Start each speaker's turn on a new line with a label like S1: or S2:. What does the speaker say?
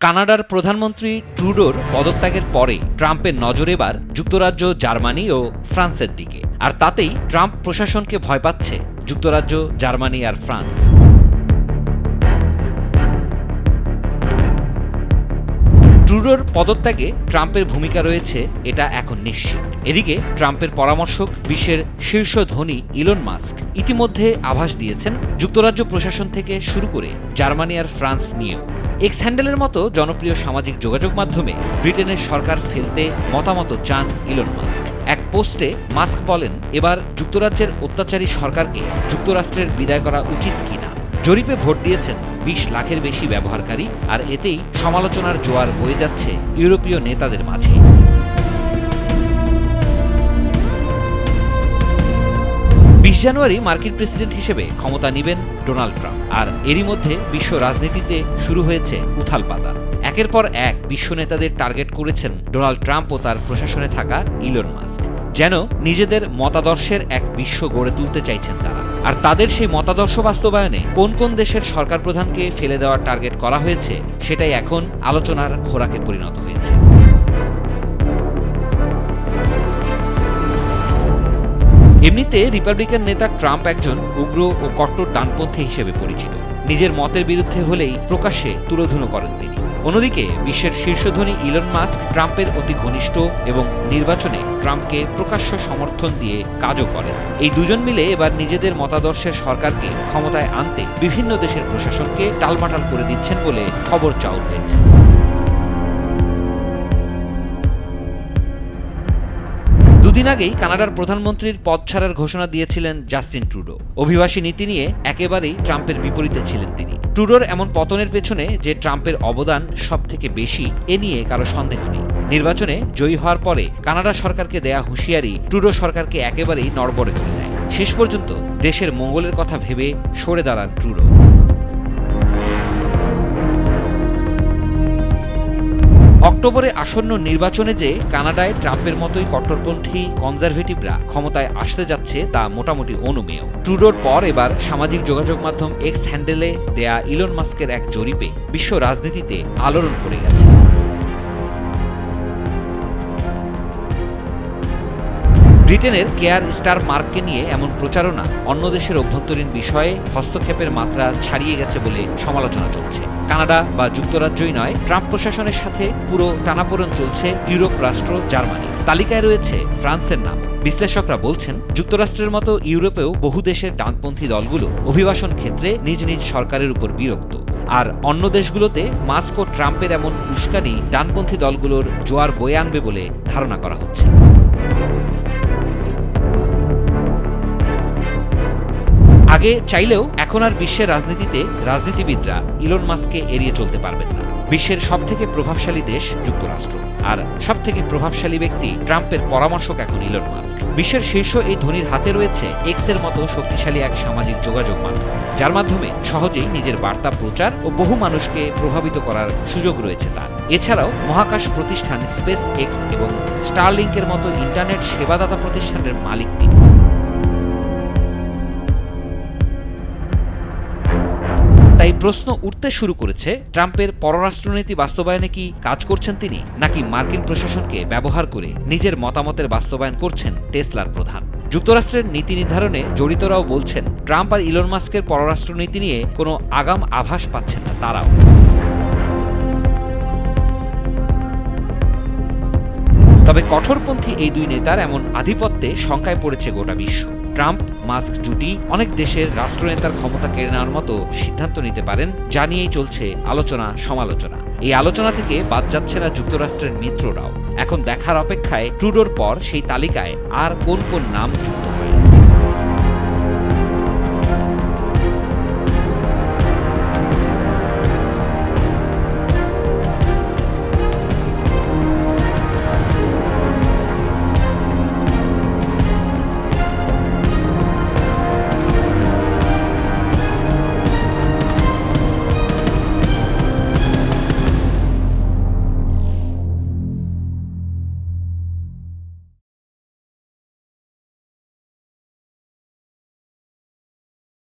S1: কানাডার প্রধানমন্ত্রী ট্রুডোর পদত্যাগের পরে ট্রাম্পের নজর এবার যুক্তরাজ্য, জার্মানি ও ফ্রান্সের দিকে। আর তাতেই ট্রাম্প প্রশাসনকে ভয় পাচ্ছে যুক্তরাজ্য, জার্মানি আর ফ্রান্স। ট্রুডোর পদত্যাগে ট্রাম্পের ভূমিকা রয়েছে এটা এখন নিশ্চিত। এদিকে ট্রাম্পের পরামর্শক, বিশ্বের শীর্ষ ধনী ইলন মাস্ক ইতিমধ্যে আভাস দিয়েছেন যুক্তরাজ্য প্রশাসন থেকে শুরু করে জার্মানি আর ফ্রান্স নিয়েও। এক্স হ্যান্ডেলের মতো জনপ্রিয় সামাজিক যোগাযোগ মাধ্যমে ব্রিটেনের সরকার ফেলতে মতামত চান ইলন মাস্ক। এক পোস্টে মাস্ক বলেন, এবার যুক্তরাজ্যের অত্যাচারী সরকারকে যুক্তরাষ্ট্রের বিদায় করা উচিত কিনা। জরিপে ভোট দিয়েছেন ২০ লাখের বেশি ব্যবহারকারী, আর এতেই সমালোচনার জোয়ার বয়ে যাচ্ছে ইউরোপীয় নেতাদের মাঝে। ২০ জানুয়ারি মার্কিন প্রেসিডেন্ট হিসেবে ক্ষমতা নেবেন ডোনাল্ড ট্রাম্প, আর এরই মধ্যে বিশ্ব রাজনীতিতে শুরু হয়েছে উথালপাতাল। একের পর এক বিশ্ব নেতাদের টার্গেট করেছেন ডোনাল্ড ট্রাম্প ও তার প্রশাসনে থাকা ইলন মাস্ক। যেন নিজেদের মতাদর্শের এক বিশ্ব গড়ে তুলতে চাইছেন তারা। আর তাদের সেই মতাদর্শ বাস্তবায়নে কোন কোন দেশের সরকার প্রধানকে ফেলে দেওয়ার টার্গেট করা হয়েছে, সেটাই এখন আলোচনার খোরাকে পরিণত হয়েছে। এমনিতে রিপাবলিকান নেতা ট্রাম্প একজন উগ্র ও কট্টর ডানপন্থী হিসেবে পরিচিত। নিজের মতের বিরুদ্ধে হলেই প্রকাশ্যে তুলোধুনো করেন তিনি। অন্যদিকে বিশ্বের শীর্ষধনী ইলন মাস্ক ট্রাম্পের অতি ঘনিষ্ঠ এবং নির্বাচনে ট্রাম্পকে প্রকাশ্য সমর্থন দিয়ে কাজও করেন। এই দুজন মিলে এবার নিজেদের মতাদর্শের সরকারকে ক্ষমতায় আনতে বিভিন্ন দেশের প্রশাসনকে টালমাটাল করে দিচ্ছেন বলে খবর চাউর হয়েছে। দুদিন আগেই কানাডার প্রধানমন্ত্রীর পদ ছাড়ার ঘোষণা দিয়েছিলেন জাস্টিন ট্রুডো। অভিবাসী নীতি নিয়ে একেবারেই ট্রাম্পের বিপরীতে ছিলেন তিনি। ট্রুডোর এমন পতনের পেছনে যে ট্রাম্পের অবদান সবথেকে বেশি, এ নিয়ে কারো সন্দেহ নেই। নির্বাচনে জয়ী হওয়ার পরে কানাডা সরকারকে দেয়া হুঁশিয়ারি ট্রুডো সরকারকে একেবারেই নড়বড়ে করে দেয়। শেষ পর্যন্ত দেশের মঙ্গলের কথা ভেবে সরে দাঁড়ান ট্রুডো। অক্টোবরে আসন্ন নির্বাচনে যে কানাডায় ট্রাম্পের মতোই কট্টরপন্থী কনজারভেটিভরা ক্ষমতায় আসতে যাচ্ছে তা মোটামুটি অনুমেয়। ট্রুডোর পর এবার সামাজিক যোগাযোগ মাধ্যম এক্স হ্যান্ডেলে দেয়া ইলন মাস্কের এক জরিপে বিশ্ব রাজনীতিতে আলোড়ন পড়ে গেছে। ব্রিটেনের কেয়ার স্টার মার্ককে নিয়ে এমন প্রচারণা অন্য দেশের অভ্যন্তরীণ বিষয়ে হস্তক্ষেপের মাত্রা ছাড়িয়ে গেছে বলে সমালোচনা চলছে। কানাডা বা যুক্তরাজ্যই নয়, ট্রাম্প প্রশাসনের সাথে পুরো টানাপোড়েন চলছে ইউরোপ রাষ্ট্র জার্মানি। তালিকায় রয়েছে ফ্রান্সের নাম। বিশ্লেষকরা বলছেন, যুক্তরাষ্ট্রের মতো ইউরোপেও বহু দেশের ডানপন্থী দলগুলো অভিবাসন ক্ষেত্রে নিজ নিজ সরকারের উপর বিরক্ত। আর অন্য দেশগুলোতে মাস্ক ও ট্রাম্পের এমন উস্কানি ডানপন্থী দলগুলোর জোয়ার বয়ে আনবে বলে ধারণা করা হচ্ছে। আগে চাইলেও এখন আর বিশ্বের রাজনীতিতে রাজনীতিবিদরা ইলন মাস্ককে এড়িয়ে চলতে পারবেন না। বিশ্বের সবথেকে প্রভাবশালী দেশ যুক্তরাষ্ট্র, আর সবথেকে প্রভাবশালী ব্যক্তি ট্রাম্পের পরামর্শক এখন ইলন মাস্ক। বিশ্বের শীর্ষ এই ধনীর হাতে রয়েছে এক্সের মতো শক্তিশালী এক সামাজিক যোগাযোগ মাধ্যম, যার মাধ্যমে সহজেই নিজের বার্তা প্রচার ও বহু মানুষকে প্রভাবিত করার সুযোগ রয়েছে তার। এছাড়াও মহাকাশ প্রতিষ্ঠান স্পেস এক্স এবং স্টারলিংকের মতো ইন্টারনেট সেবাদাতা প্রতিষ্ঠানের মালিক তিনি। তাই প্রশ্ন উঠতে শুরু করেছে, ট্রাম্পের পররাষ্ট্রনীতি বাস্তবায়নে কি কাজ করছেন তিনি, নাকি মার্কিন প্রশাসনকে ব্যবহার করে নিজের মতামতের বাস্তবায়ন করছেন টেসলার প্রধান। যুক্তরাষ্ট্রের নীতি নির্ধারণে জড়িতরাও বলছেন, ট্রাম্প আর ইলন মাস্কের পররাষ্ট্রনীতি নিয়ে কোনো আগাম আভাস পাচ্ছেন না তারাও। তবে কঠোরপন্থী এই দুই নেতার এমন আধিপত্যে শঙ্কায় পড়েছে গোটা বিশ্ব। ট্রাম্প মাস্ক জুটি অনেক দেশের রাষ্ট্রনেতার ক্ষমতা কেড়ে নেওয়ার মতো সিদ্ধান্ত নিতে পারেন, যা নিয়েই চলছে আলোচনা সমালোচনা। এই আলোচনা থেকে বাদ যাচ্ছে না যুক্তরাষ্ট্রের মিত্ররাও। এখন দেখার অপেক্ষায় ট্রুডোর পর সেই তালিকায় আর কোন কোন নাম যুক্ত